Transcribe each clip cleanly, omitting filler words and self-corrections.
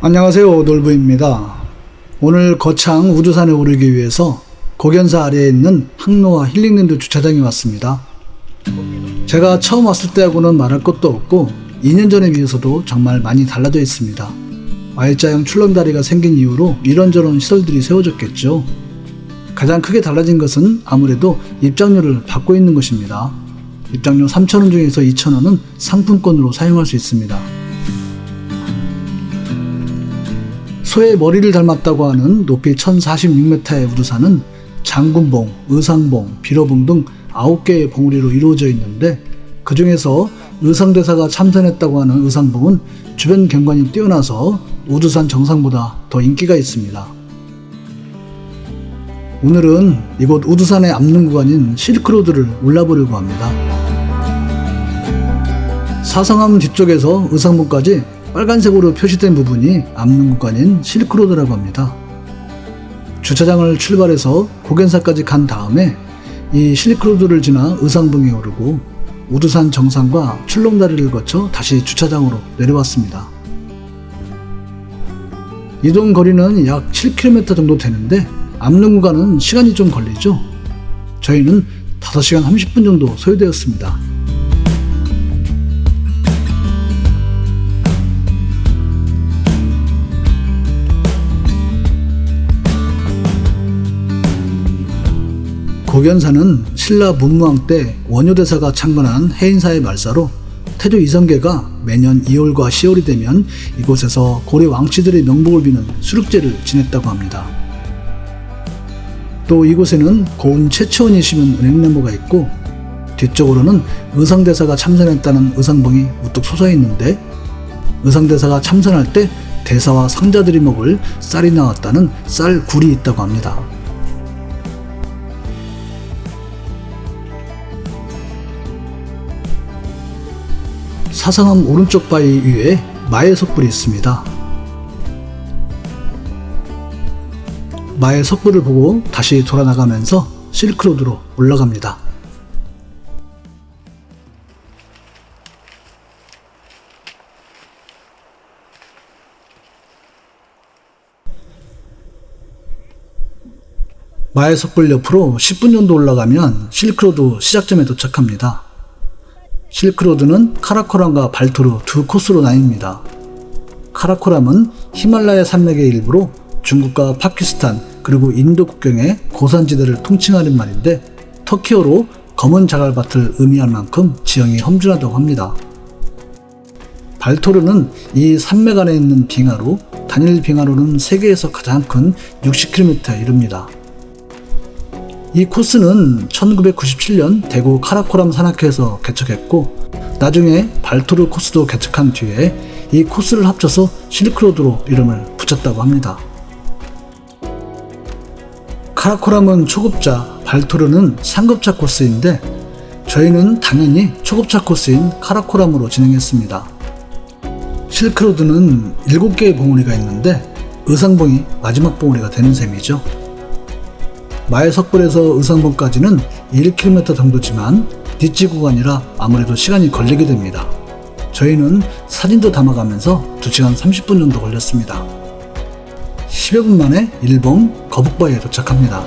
안녕하세요, 놀부입니다. 오늘 거창 우두산에 오르기 위해서 고견사 아래에 있는 항로와 힐링랜드 주차장에 왔습니다. 제가 처음 왔을 때하고는 말할 것도 없고 2년 전에 비해서도 정말 많이 달라져 있습니다. Y자형 출렁다리가 생긴 이후로 이런저런 시설들이 세워졌겠죠. 가장 크게 달라진 것은 아무래도 입장료를 받고 있는 것입니다. 입장료 3,000원 중에서 2,000원은 상품권으로 사용할 수 있습니다. 소의 머리를 닮았다고 하는 높이 1046m의 우두산은 장군봉, 의상봉, 비로봉 등 9개의 봉우리로 이루어져 있는데, 그 중에서 의상대사가 참선했다고 하는 의상봉은 주변 경관이 뛰어나서 우두산 정상보다 더 인기가 있습니다. 오늘은 이곳 우두산의 암릉 구간인 실크로드를 올라보려고 합니다. 사성암 뒤쪽에서 의상봉까지 빨간색으로 표시된 부분이 암릉 구간인 실크로드라고 합니다. 주차장을 출발해서 고견사까지 간 다음에 이 실크로드를 지나 의상봉에 오르고 우두산 정상과 출렁다리를 거쳐 다시 주차장으로 내려왔습니다. 이동 거리는 약 7km 정도 되는데 암릉 구간은 시간이 좀 걸리죠. 저희는 5시간 30분 정도 소요되었습니다. 고견사는 신라 문무왕 때 원효대사가 창건한 해인사의 말사로 태조 이성계가 매년 2월과 10월이 되면 이곳에서 고려 왕치들의 명복을 비는 수륙제를 지냈다고 합니다. 또 이곳에는 고운 최초원이 심은 은행나무가 있고, 뒤쪽으로는 의상대사가 참선했다는 의상봉이 우뚝 솟아 있는데, 의상대사가 참선할 때 대사와 상자들이 먹을 쌀이 나왔다는 쌀굴이 있다고 합니다. 사성암 오른쪽 바위 위에 마의 석불이 있습니다. 마의 석불을 보고 다시 돌아나가면서 실크로드로 올라갑니다. 마의 석불 옆으로 10분 정도 올라가면 실크로드 시작점에 도착합니다. 실크로드는 카라코람과 발토르 두 코스로 나뉩니다. 카라코람은 히말라야 산맥의 일부로 중국과 파키스탄 그리고 인도 국경의 고산지대를 통칭하는 말인데, 터키어로 검은 자갈밭을 의미할 만큼 지형이 험준하다고 합니다. 발토르는 이 산맥 안에 있는 빙하로 단일 빙하로는 세계에서 가장 큰 60km에 이릅니다. 이 코스는 1997년 대구 카라코람 산악회에서 개척했고, 나중에 발토르 코스도 개척한 뒤에 이 코스를 합쳐서 실크로드로 이름을 붙였다고 합니다. 카라코람은 초급자, 발토르는 상급자 코스인데 저희는 당연히 초급자 코스인 카라코람으로 진행했습니다. 실크로드는 7개의 봉우리가 있는데 의상봉이 마지막 봉우리가 되는 셈이죠. 마의 석불에서 의상봉까지는 1km 정도지만 뒷지 구간이라 아무래도 시간이 걸리게 됩니다. 저희는 사진도 담아가면서 2시간 30분 정도 걸렸습니다. 10여 분 만에 일봉 거북바위에 도착합니다.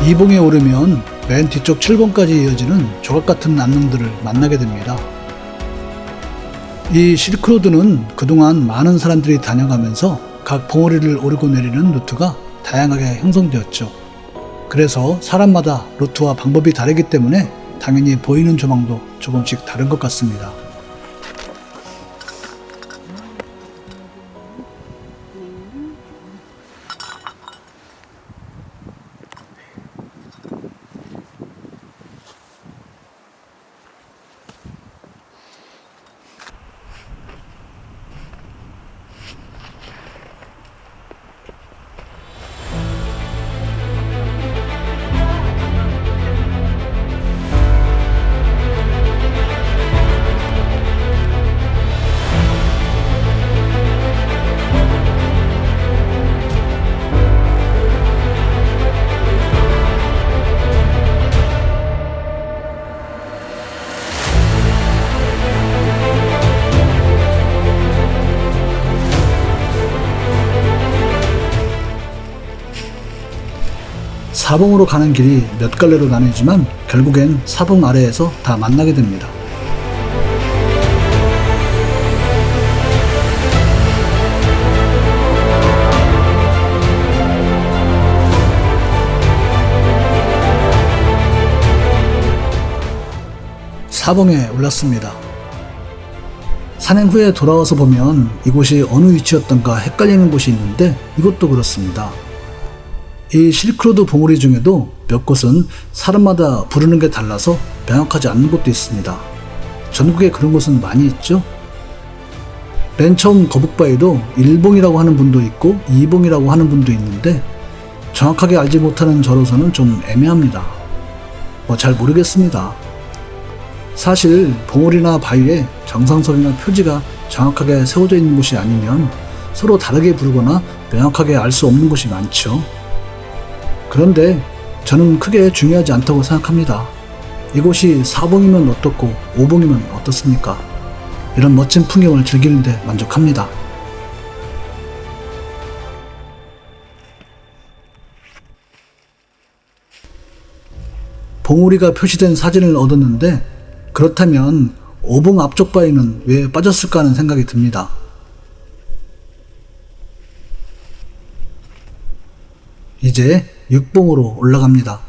이 봉에 오르면 맨 뒤쪽 7봉까지 이어지는 조각같은 암릉들을 만나게 됩니다. 이 실크로드는 그동안 많은 사람들이 다녀가면서 각 봉우리를 오르고 내리는 루트가 다양하게 형성되었죠. 그래서 사람마다 루트와 방법이 다르기 때문에 당연히 보이는 조망도 조금씩 다른 것 같습니다. 사봉으로 가는 길이 몇 갈래로 나뉘지만 결국엔 사봉 아래에서 다 만나게 됩니다. 사봉에 올랐습니다. 산행 후에 돌아와서 보면 이곳이 어느 위치였던가 헷갈리는 곳이 있는데 이것도 그렇습니다. 이 실크로드 봉우리 중에도 몇 곳은 사람마다 부르는 게 달라서 명확하지 않는 곳도 있습니다. 전국에 그런 곳은 많이 있죠? 맨 처음 거북바위도 1봉이라고 하는 분도 있고 2봉이라고 하는 분도 있는데 정확하게 알지 못하는 저로서는 좀 애매합니다. 잘 모르겠습니다. 사실 봉우리나 바위에 정상석이나 표지가 정확하게 세워져 있는 곳이 아니면 서로 다르게 부르거나 명확하게 알 수 없는 곳이 많죠. 그런데 저는 크게 중요하지 않다고 생각합니다. 이곳이 4봉이면 어떻고 5봉이면 어떻습니까? 이런 멋진 풍경을 즐기는데 만족합니다. 봉우리가 표시된 사진을 얻었는데 그렇다면 5봉 앞쪽 바위는 왜 빠졌을까 하는 생각이 듭니다. 이제 6봉으로 올라갑니다.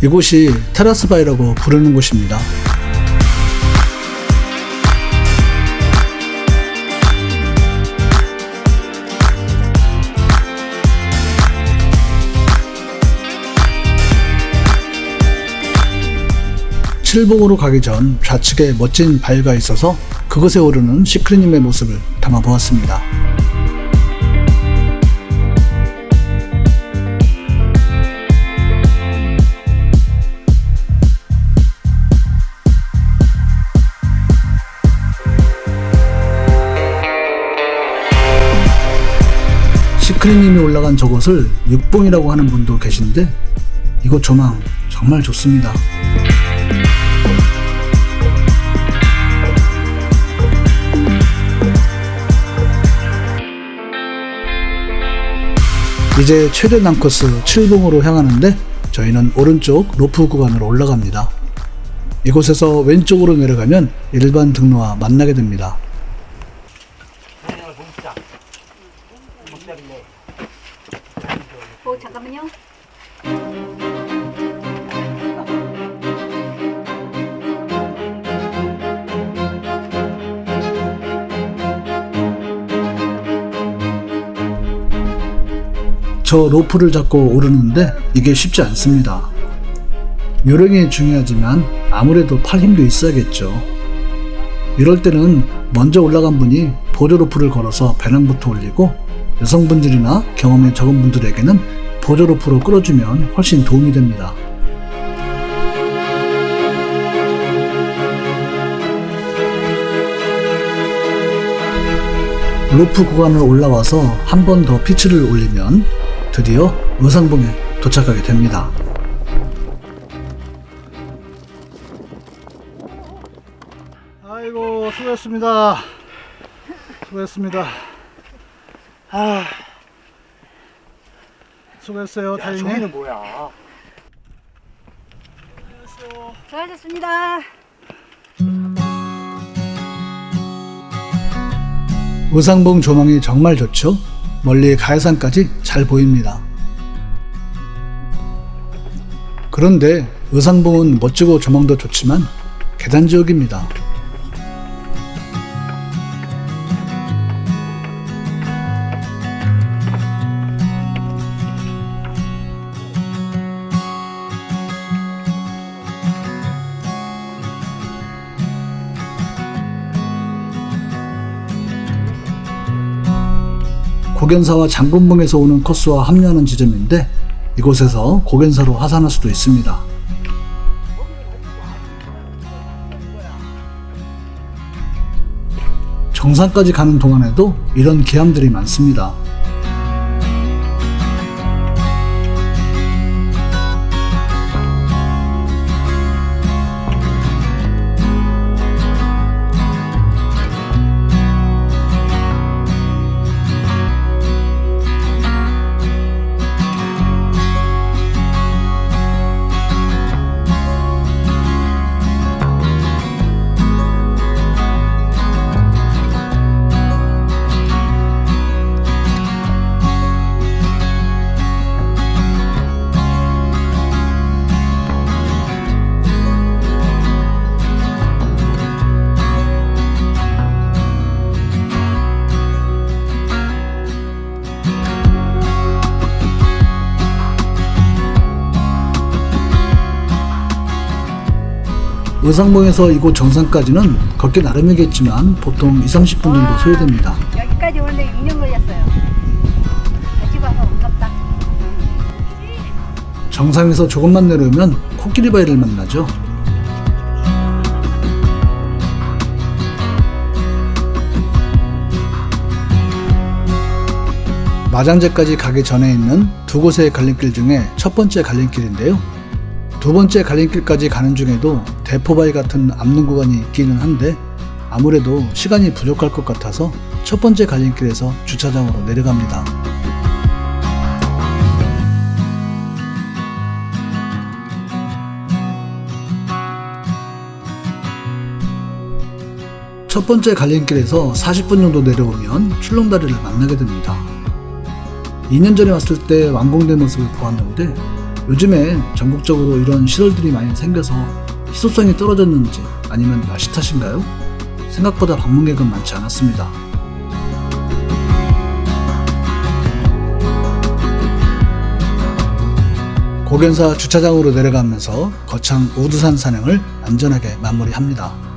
이곳이 테라스 바위라고 부르는 곳입니다. 칠봉으로 가기 전 좌측에 멋진 바위가 있어서 그곳에 오르는 시크릿님의 모습을 담아보았습니다. 시크릿님이 올라간 저곳을 6봉이라고 하는 분도 계신데 이곳 조망 정말 좋습니다. 이제 최대 난코스 7봉으로 향하는데 저희는 오른쪽 로프 구간으로 올라갑니다. 이곳에서 왼쪽으로 내려가면 일반 등로와 만나게 됩니다. 잠깐만요. 저 로프를 잡고 오르는데 이게 쉽지 않습니다. 요령이 중요하지만 아무래도 팔 힘도 있어야겠죠. 이럴 때는 먼저 올라간 분이 보조 로프를 걸어서 배낭부터 올리고 여성분들이나 경험이 적은 분들에게는 보조 로프로 끌어주면 훨씬 도움이 됩니다. 로프 구간을 올라와서 한 번 더 피치를 올리면 드디어 의상봉에 도착하게 됩니다. 아이고 수고했습니다. 수고했습니다. 수고했어요. 다행히. 저기는 뭐야? 수고하셨습니다. 의상봉 조망이 정말 좋죠? 멀리 가야산까지 잘 보입니다. 그런데 의상봉은 멋지고 조망도 좋지만 계단 지역입니다. 고견사와 장군봉에서 오는 코스와 합류하는 지점인데 이곳에서 고견사로 하산할 수도 있습니다. 정상까지 가는 동안에도 이런 기암들이 많습니다. 의상봉에서 이곳 정상까지는 걷기 나름이겠지만 보통 2-30분 정도 소요됩니다. 여기까지 오는데 6년 걸렸어요. 다시 봐서 아깝다. 정상에서 조금만 내려오면 코끼리바위를 만나죠. 마장제까지 가기 전에 있는 두 곳의 갈림길 중에 첫 번째 갈림길인데요. 두 번째 갈림길까지 가는 중에도 대포바위 같은 암릉 구간이 있기는 한데 아무래도 시간이 부족할 것 같아서 첫 번째 갈림길에서 주차장으로 내려갑니다. 첫 번째 갈림길에서 40분 정도 내려오면 출렁다리를 만나게 됩니다. 2년 전에 왔을 때 완공된 모습을 보았는데 요즘에 전국적으로 이런 시설들이 많이 생겨서 희소성이 떨어졌는지 아니면 날씨 탓인가요? 생각보다 방문객은 많지 않았습니다. 고견사 주차장으로 내려가면서 거창 우두산 산행을 안전하게 마무리합니다.